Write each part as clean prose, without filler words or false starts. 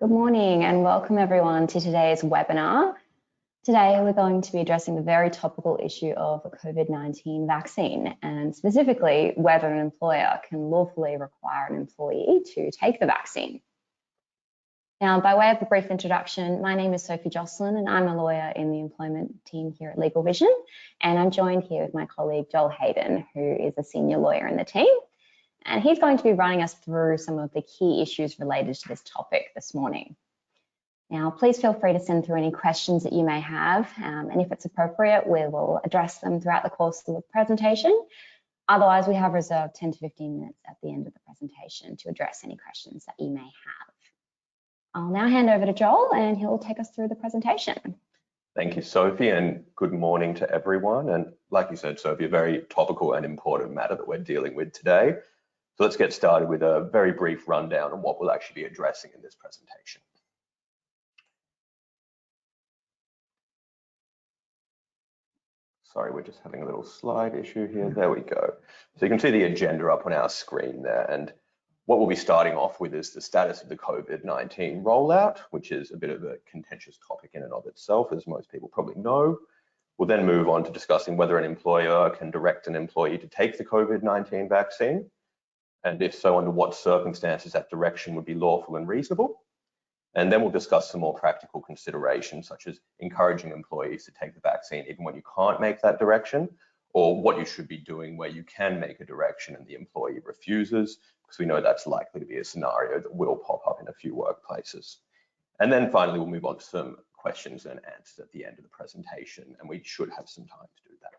Good morning and welcome everyone to today's webinar. Today we're going to be addressing the very topical issue of a COVID-19 vaccine and specifically whether an employer can lawfully require an employee to take the vaccine. Now, by way of a brief introduction, my name is Sophie Jocelyn and I'm a lawyer in the employment team here at LegalVision, and I'm joined here with my colleague Joel Hayden, who is a senior lawyer in the team. And he's going to be running us through some of the key issues related to this topic this morning. Now, please feel free to send through any questions that you may have, and if it's appropriate, we will address them throughout the course of the presentation. Otherwise, we have reserved 10 to 15 minutes at the end of the presentation to address any questions that you may have. I'll now hand over to Joel and he'll take us through the presentation. Thank you, Sophie, and good morning to everyone. And like you said, Sophie, a very topical and important matter that we're dealing with today. So let's get started with a very brief rundown on what we'll actually be addressing in this presentation. Sorry, we're just having a little slide issue here. There we go. So you can see the agenda up on our screen there. And what we'll be starting off with is the status of the COVID-19 rollout, which is a bit of a contentious topic in and of itself, as most people probably know. We'll then move on to discussing whether an employer can direct an employee to take the COVID-19 vaccine, and if so, under what circumstances that direction would be lawful and reasonable. And then we'll discuss some more practical considerations, such as encouraging employees to take the vaccine even when you can't make that direction, or what you should be doing where you can make a direction and the employee refuses, because we know that's likely to be a scenario that will pop up in a few workplaces. And then finally, we'll move on to some questions and answers at the end of the presentation, and we should have some time to do that.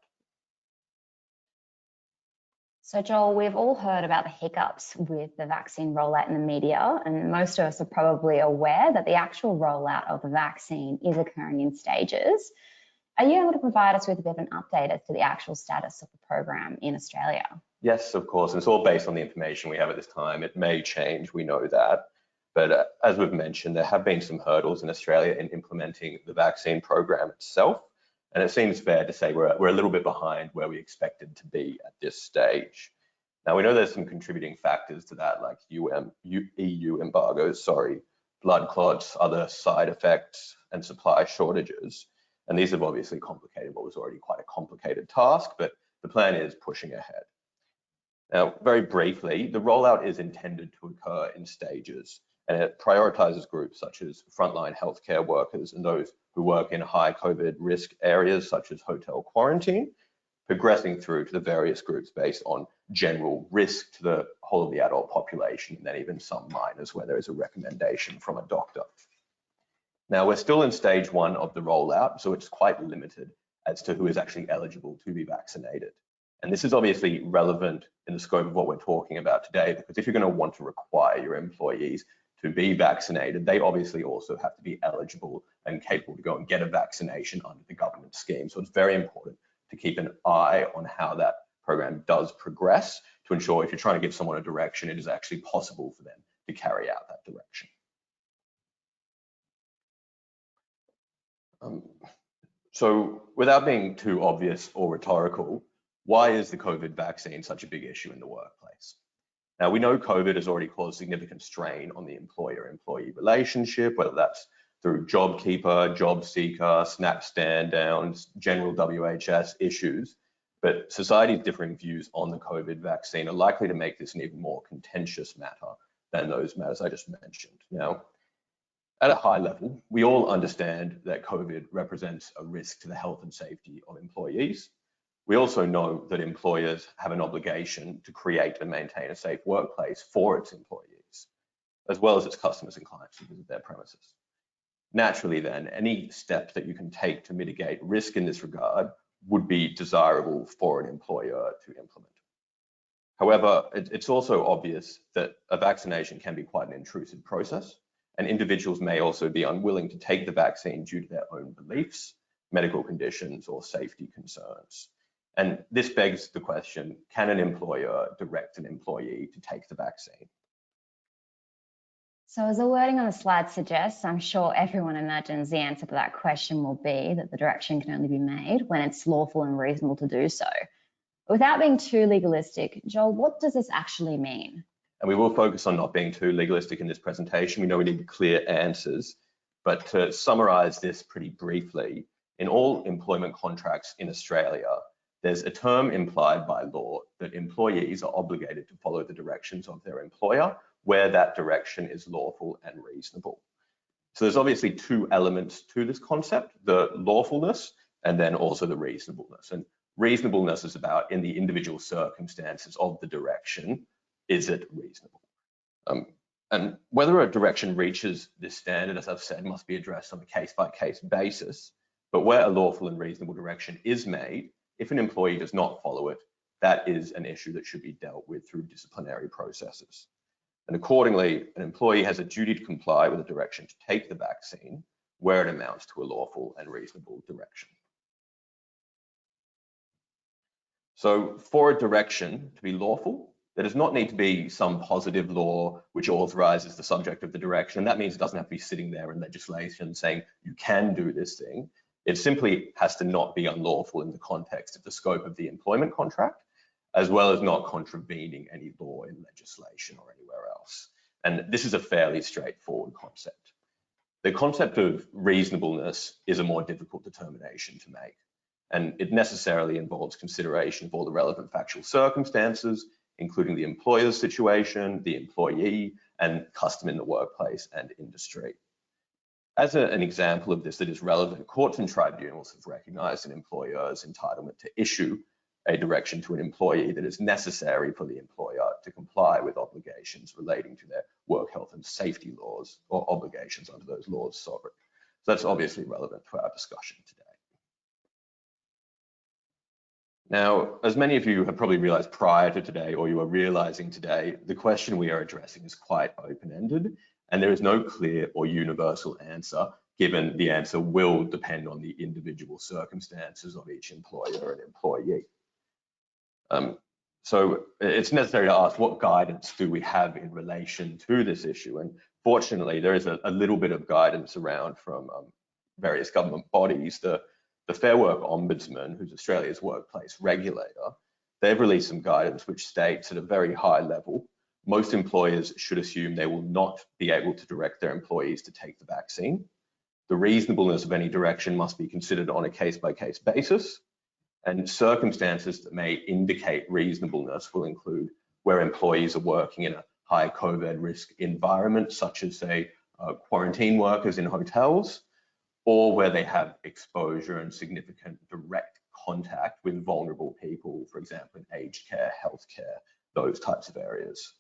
So Joel, we've all heard about the hiccups with the vaccine rollout in the media, and most of us are probably aware that the actual rollout of the vaccine is occurring in stages. Are you able to provide us with a bit of an update as to the actual status of the program in Australia? Yes, of course. It's all based on the information we have at this time. It may change, we know that. But as we've mentioned, there have been some hurdles in Australia in implementing the vaccine program itself. And it seems fair to say we're a little bit behind where we expected to be at this stage. Now, we know there's some contributing factors to that, like EU embargoes, blood clots, other side effects, and supply shortages. And these have obviously complicated what was already quite a complicated task, but the plan is pushing ahead. Now, very briefly, the rollout is intended to occur in stages, and it prioritizes groups such as frontline healthcare workers and those who work in high COVID risk areas such as hotel quarantine, progressing through to the various groups based on general risk to the whole of the adult population, and then even some minors where there is a recommendation from a doctor. Now, we're still in stage 1 of the rollout, so it's quite limited as to who is actually eligible to be vaccinated. And this is obviously relevant in the scope of what we're talking about today, because if you're going to want to require your employees to be vaccinated, they obviously also have to be eligible and capable to go and get a vaccination under the government scheme. So it's very important to keep an eye on how that program does progress to ensure if you're trying to give someone a direction, it is actually possible for them to carry out that direction. So without being too obvious or rhetorical, why is the COVID vaccine such a big issue in the workplace? Now, we know COVID has already caused significant strain on the employer-employee relationship, whether that's through JobKeeper, job seeker, SNAP stand downs, general WHS issues. But society's differing views on the COVID vaccine are likely to make this an even more contentious matter than those matters I just mentioned. Now, at a high level, we all understand that COVID represents a risk to the health and safety of employees. We also know that employers have an obligation to create and maintain a safe workplace for its employees, as well as its customers and clients who visit their premises. Naturally then, any steps that you can take to mitigate risk in this regard would be desirable for an employer to implement. However, it's also obvious that a vaccination can be quite an intrusive process, and individuals may also be unwilling to take the vaccine due to their own beliefs, medical conditions, or safety concerns. And this begs the question, can an employer direct an employee to take the vaccine? So as the wording on the slide suggests, I'm sure everyone imagines the answer to that question will be that the direction can only be made when it's lawful and reasonable to do so. Without being too legalistic, Joel, what does this actually mean? And we will focus on not being too legalistic in this presentation. We know we need clear answers, but to summarize this pretty briefly, in all employment contracts in Australia, there's a term implied by law that employees are obligated to follow the directions of their employer where that direction is lawful and reasonable. So there's obviously two elements to this concept, the lawfulness and then also the reasonableness. And reasonableness is about, in the individual circumstances of the direction, is it reasonable? And whether a direction reaches this standard, as I've said, must be addressed on a case-by-case basis. But where a lawful and reasonable direction is made, if an employee does not follow it, that is an issue that should be dealt with through disciplinary processes. And accordingly, an employee has a duty to comply with a direction to take the vaccine where it amounts to a lawful and reasonable direction. So for a direction to be lawful, there does not need to be some positive law which authorizes the subject of the direction. And that means it doesn't have to be sitting there in legislation saying you can do this thing. It simply has to not be unlawful in the context of the scope of the employment contract, as well as not contravening any law in legislation or anywhere else. And this is a fairly straightforward concept. The concept of reasonableness is a more difficult determination to make, and it necessarily involves consideration of all the relevant factual circumstances, including the employer's situation, the employee, and custom in the workplace and industry. As an example of this that is relevant, courts and tribunals have recognized an employer's entitlement to issue a direction to an employee that is necessary for the employer to comply with obligations relating to their work health and safety laws or obligations under those laws sovereign. So that's obviously relevant to our discussion today. Now, as many of you have probably realized prior to today, or you are realizing today, the question we are addressing is quite open-ended, and there is no clear or universal answer, given the answer will depend on the individual circumstances of each employer and employee. So it's necessary to ask, what guidance do we have in relation to this issue? And fortunately, there is a little bit of guidance around from various government bodies. The Fair Work Ombudsman, who's Australia's workplace regulator, they've released some guidance which states at a very high level, most employers should assume they will not be able to direct their employees to take the vaccine. The reasonableness of any direction must be considered on a case-by-case basis, and circumstances that may indicate reasonableness will include where employees are working in a high COVID risk environment, such as, say, quarantine workers in hotels, or where they have exposure and significant direct contact with vulnerable people, for example, in aged care, healthcare, those types of areas.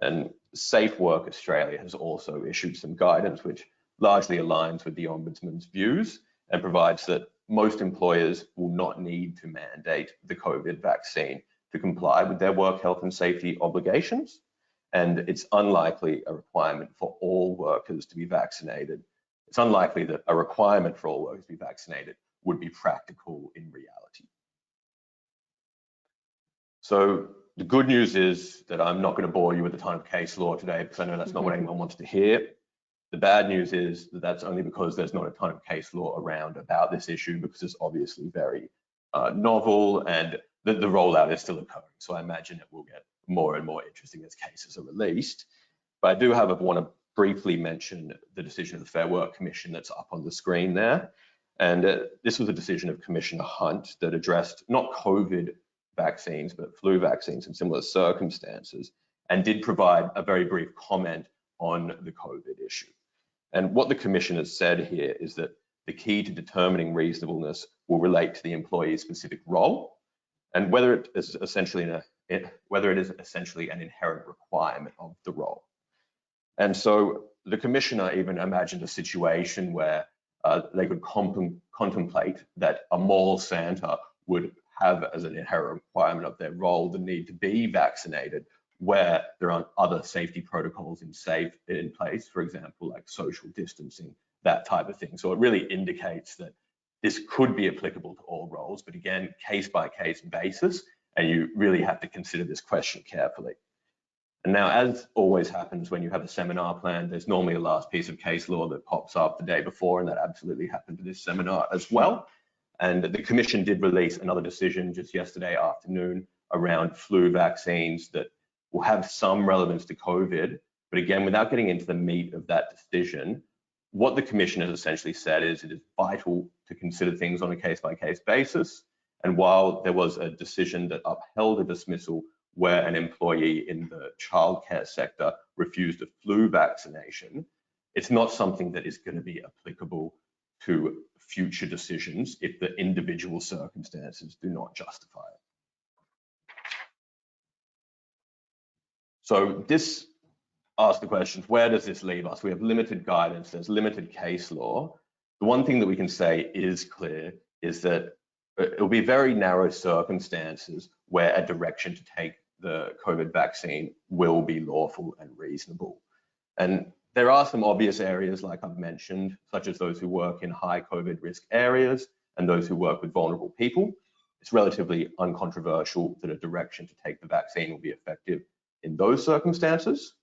And Safe Work Australia has also issued some guidance which largely aligns with the Ombudsman's views and provides that most employers will not need to mandate the COVID vaccine to comply with their work health and safety obligations. And it's unlikely a requirement for all workers to be vaccinated. It's unlikely that a requirement for all workers to be vaccinated would be practical in reality. So the good news is that I'm not going to bore you with a ton of case law today, because I know that's not what anyone wants to hear. The bad news is that that's only because there's not a ton of case law around about this issue, because it's obviously very novel, and the rollout is still occurring. So I imagine it will get more and more interesting as cases are released. But I do want to briefly mention the decision of the Fair Work Commission that's up on the screen there. And this was a decision of Commissioner Hunt that addressed not COVID vaccines, but flu vaccines in similar circumstances, and did provide a very brief comment on the COVID issue. And what the Commission has said here is that the key to determining reasonableness will relate to the employee's specific role, and whether it is essentially an inherent requirement of the role. And so the Commissioner even imagined a situation where they could contemplate that a mall Santa would have as an inherent requirement of their role the need to be vaccinated, where there aren't other safety protocols in place, for example, like social distancing, that type of thing. So it really indicates that this could be applicable to all roles, but again, case-by-case basis, and you really have to consider this question carefully. And now, as always happens when you have a seminar planned, there's normally a last piece of case law that pops up the day before, and that absolutely happened to this seminar as well. And the Commission did release another decision just yesterday afternoon around flu vaccines that will have some relevance to COVID, but again, without getting into the meat of that decision, what the Commission has essentially said is it is vital to consider things on a case-by-case basis. And while there was a decision that upheld a dismissal where an employee in the childcare sector refused a flu vaccination, it's not something that is going to be applicable to future decisions if the individual circumstances do not justify it. So this asks the question, where does this leave us? We have limited guidance, there's limited case law. The one thing that we can say is clear is that it will be very narrow circumstances where a direction to take the COVID vaccine will be lawful and reasonable. And there are some obvious areas, like I've mentioned, such as those who work in high COVID risk areas and those who work with vulnerable people. It's relatively uncontroversial that a direction to take the vaccine will be effective in those circumstances.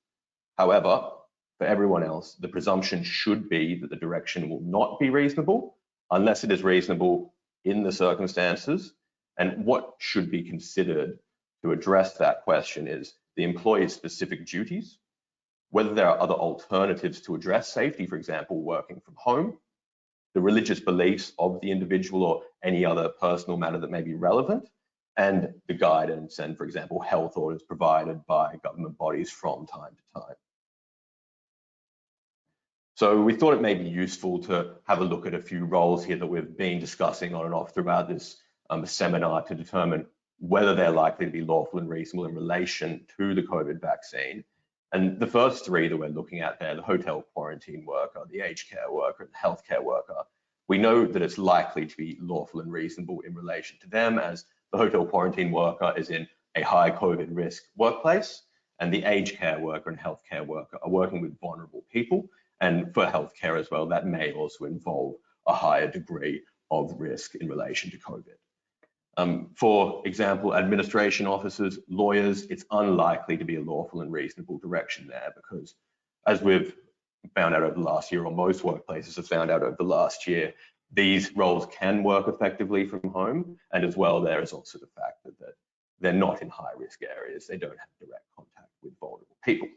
However, for everyone else, the presumption should be that the direction will not be reasonable unless it is reasonable in the circumstances. And what should be considered to address that question is the employee's specific duties, whether there are other alternatives to address safety, for example, working from home, the religious beliefs of the individual or any other personal matter that may be relevant, and the guidance and, for example, health orders provided by government bodies from time to time. So we thought it may be useful to have a look at a few roles here that we've been discussing on and off throughout this seminar to determine whether they're likely to be lawful and reasonable in relation to the COVID vaccine. And the first three that we're looking at there, the hotel quarantine worker, the aged care worker, and the healthcare worker, we know that it's likely to be lawful and reasonable in relation to them, as the hotel quarantine worker is in a high COVID risk workplace, and the aged care worker and healthcare worker are working with vulnerable people. And for healthcare as well, that may also involve a higher degree of risk in relation to COVID. For example, administration officers, lawyers, it's unlikely to be a lawful and reasonable direction there, because as we've found out over the last year, or most workplaces have found out over the last year, these roles can work effectively from home. And as well, there is also the fact that they're not in high risk areas. They don't have direct contact with vulnerable people.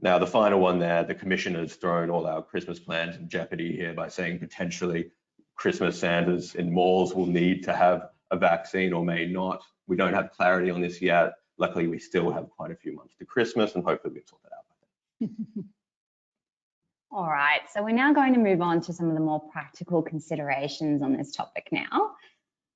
Now, the final one there, the Commission has thrown all our Christmas plans in jeopardy here by saying potentially Christmas Santas in malls will need to have a vaccine or may not. We don't have clarity on this yet. Luckily, we still have quite a few months to Christmas, and hopefully we'll sort that out by then. All right, so we're now going to move on to some of the more practical considerations on this topic now.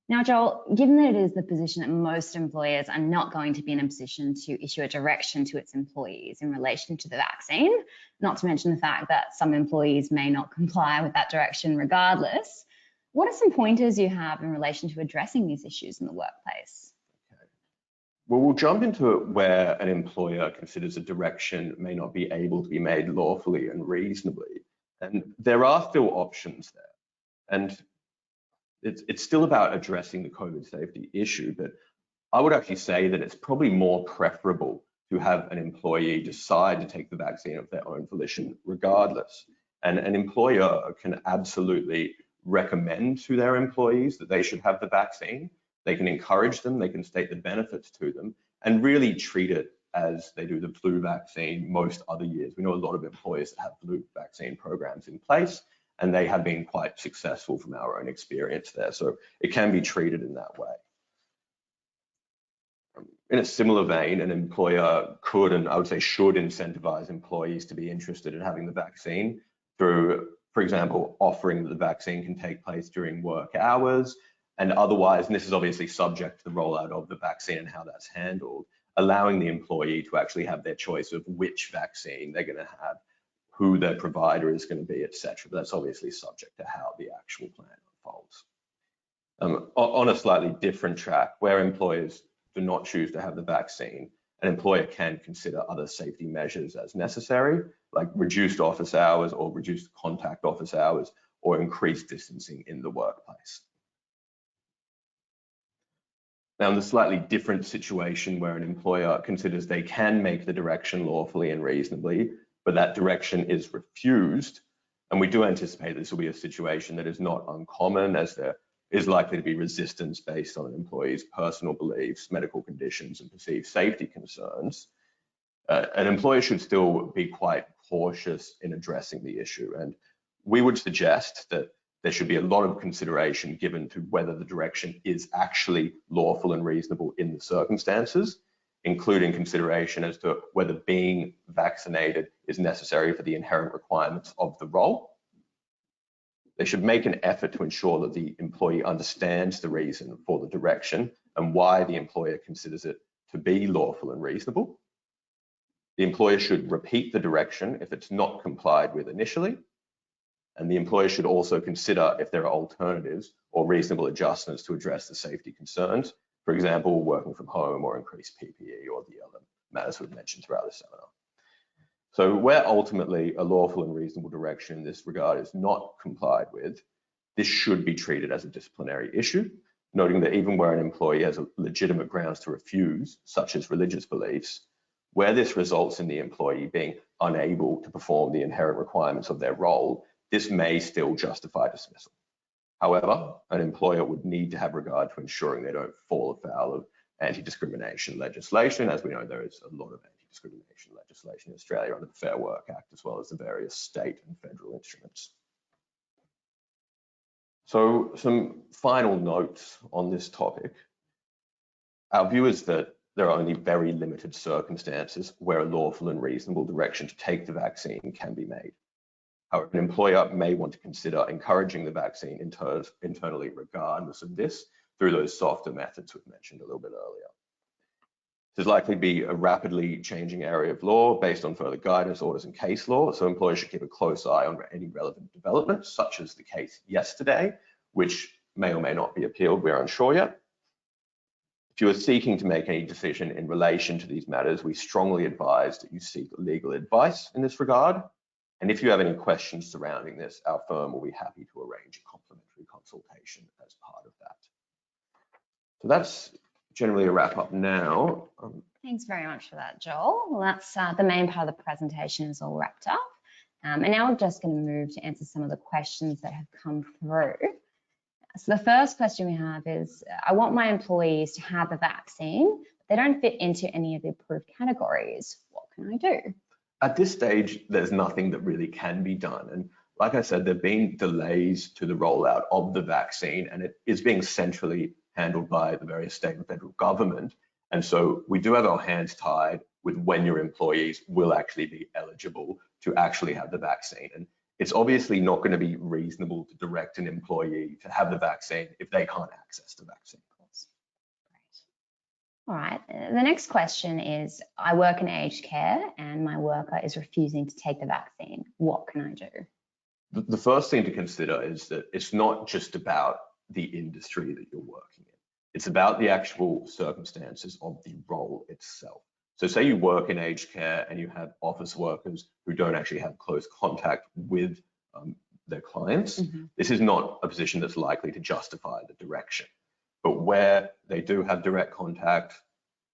Now, Joel, given that it is the position that most employers are not going to be in a position to issue a direction to its employees in relation to the vaccine, not to mention the fact that some employees may not comply with that direction regardless, what are some pointers you have in relation to addressing these issues in the workplace? Okay. Well, we'll jump into it where an employer considers a direction may not be able to be made lawfully and reasonably. And there are still options there. And it's still about addressing the COVID safety issue, but I would actually say that it's probably more preferable to have an employee decide to take the vaccine of their own volition regardless. And an employer can absolutely recommend to their employees that they should have the vaccine. They can encourage them, they can state the benefits to them, and really treat it as they do the flu vaccine most other years. We know a lot of employers that have flu vaccine programs in place, and they have been quite successful from our own experience there. So it can be treated in that way. In a similar vein, an employer could, and I would say should, incentivize employees to be interested in having the vaccine through, for example, offering that the vaccine can take place during work hours, and otherwise, and this is obviously subject to the rollout of the vaccine and how that's handled, allowing the employee to actually have their choice of which vaccine they're going to have, who their provider is going to be, etc. But that's obviously subject to how the actual plan unfolds. On a slightly different track, where employers do not choose to have the vaccine, an employer can consider other safety measures as necessary, like reduced office hours or reduced contact office hours, or increased distancing in the workplace. Now, in the slightly different situation where an employer considers they can make the direction lawfully and reasonably, but that direction is refused, and we do anticipate this will be a situation that is not uncommon, as there is likely to be resistance based on an employee's personal beliefs, medical conditions, and perceived safety concerns, an employer should still be quite cautious in addressing the issue. And we would suggest that there should be a lot of consideration given to whether the direction is actually lawful and reasonable in the circumstances, including consideration as to whether being vaccinated is necessary for the inherent requirements of the role. They should make an effort to ensure that the employee understands the reason for the direction and why the employer considers it to be lawful and reasonable. The employer should repeat the direction if it's not complied with initially, and the employer should also consider if there are alternatives or reasonable adjustments to address the safety concerns, for example, working from home or increased PPE or the other matters we've mentioned throughout the seminar. So where ultimately a lawful and reasonable direction in this regard is not complied with, this should be treated as a disciplinary issue, noting that even where an employee has legitimate grounds to refuse, such as religious beliefs, where this results in the employee being unable to perform the inherent requirements of their role, this may still justify dismissal. However, an employer would need to have regard to ensuring they don't fall afoul of anti-discrimination legislation. As we know, there is a lot of anti-discrimination legislation in Australia under the Fair Work Act, as well as the various state and federal instruments. So some final notes on this topic. Our view is that there are only very limited circumstances where a lawful and reasonable direction to take the vaccine can be made. However, an employer may want to consider encouraging the vaccine internally regardless of this through those softer methods we've mentioned a little bit earlier. This is likely to be a rapidly changing area of law based on further guidance, orders, and case law, so employers should keep a close eye on any relevant developments, such as the case yesterday, which may or may not be appealed, we're unsure yet. If you are seeking to make any decision in relation to these matters, we strongly advise that you seek legal advice in this regard. And if you have any questions surrounding this, our firm will be happy to arrange a complimentary consultation as part of that. So that's generally a wrap up now. Thanks very much for that, Joel. Well, that's the main part of the presentation is all wrapped up. And now we're just going to move to answer some of the questions that have come through. So the first question we have is, I want my employees to have the vaccine, but they don't fit into any of the approved categories. What can I do? At this stage, there's nothing that really can be done. And like I said, there have been delays to the rollout of the vaccine, and it is being centrally handled by the various state and federal government. And so we do have our hands tied with when your employees will actually be eligible to actually have the vaccine. And it's obviously not going to be reasonable to direct an employee to have the vaccine if they can't access the vaccine. All right, the next question is, I work in aged care and my worker is refusing to take the vaccine. What can I do? The first thing to consider is that it's not just about the industry that you're working in. It's about the actual circumstances of the role itself. So say you work in aged care and you have office workers who don't actually have close contact with their clients. This is not a position that's likely to justify the direction. But where they do have direct contact,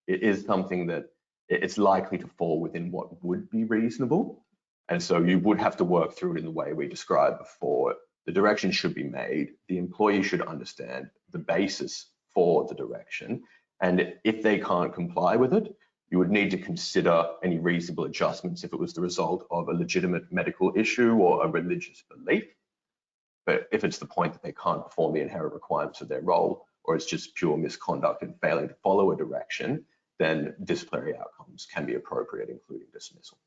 it is something that it's likely to fall within what would be reasonable. And so you would have to work through it in the way we described before. The direction should be made. The employee should understand the basis for the direction. And if they can't comply with it, you would need to consider any reasonable adjustments if it was the result of a legitimate medical issue or a religious belief. But if it's the point that they can't perform the inherent requirements of their role, or it's just pure misconduct and failing to follow a direction, then disciplinary outcomes can be appropriate, including dismissal.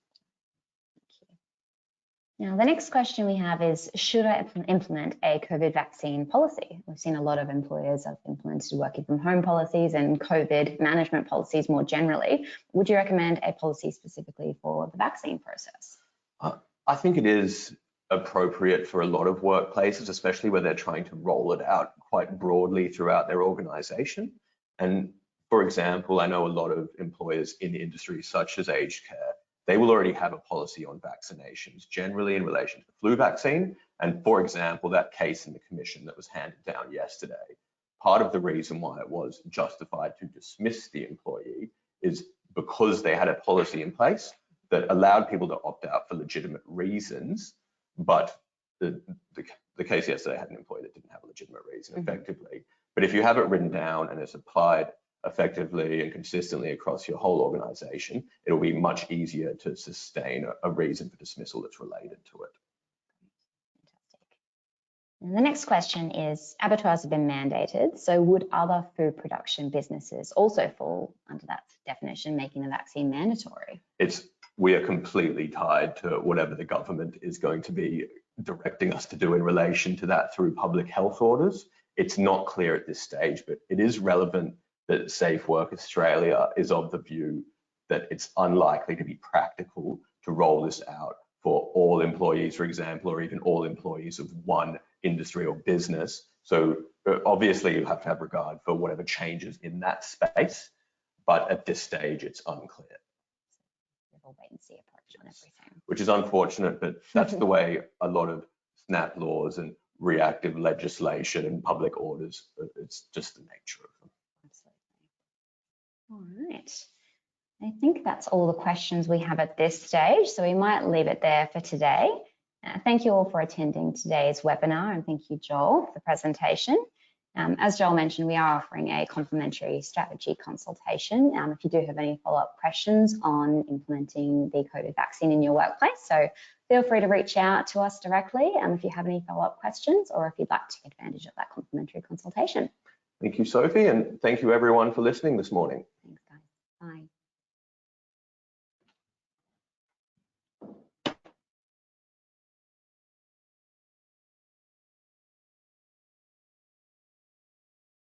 Now, the next question we have is, should I implement a COVID vaccine policy? We've seen a lot of employers have implemented working from home policies and COVID management policies more generally. Would you recommend a policy specifically for the vaccine process? I think it is appropriate for a lot of workplaces, especially where they're trying to roll it out quite broadly throughout their organization. And for example, I know a lot of employers in the industry, such as aged care, they will already have a policy on vaccinations, generally in relation to the flu vaccine. And for example, that case in the commission that was handed down yesterday, part of the reason why it was justified to dismiss the employee is because they had a policy in place that allowed people to opt out for legitimate reasons, but the case yesterday had an employee that didn't have a legitimate reason effectively. But if you have it written down and it's applied effectively and consistently across your whole organization, it'll be much easier to sustain a reason for dismissal that's related to it. Fantastic. And the next question is, abattoirs have been mandated, so would other food production businesses also fall under that definition, making the vaccine mandatory? We are completely tied to whatever the government is going to be directing us to do in relation to that through public health orders. It's not clear at this stage, but it is relevant that Safe Work Australia is of the view that it's unlikely to be practical to roll this out for all employees, for example, or even all employees of one industry or business. So obviously you have to have regard for whatever changes in that space, but at this stage it's unclear. We'll wait and see approach on everything. Which is unfortunate, but that's the way a lot of SNAP laws and reactive legislation and public orders, it's just the nature of them. Absolutely. All right. I think that's all the questions we have at this stage, so we might leave it there for today. Thank you all for attending today's webinar, and thank you, Joel, for the presentation. As Joel mentioned, we are offering a complimentary strategy consultation if you do have any follow-up questions on implementing the COVID vaccine in your workplace. So feel free to reach out to us directly if you have any follow-up questions or if you'd like to take advantage of that complimentary consultation. Thank you, Sophie, and thank you everyone for listening this morning. Thanks, guys. Bye.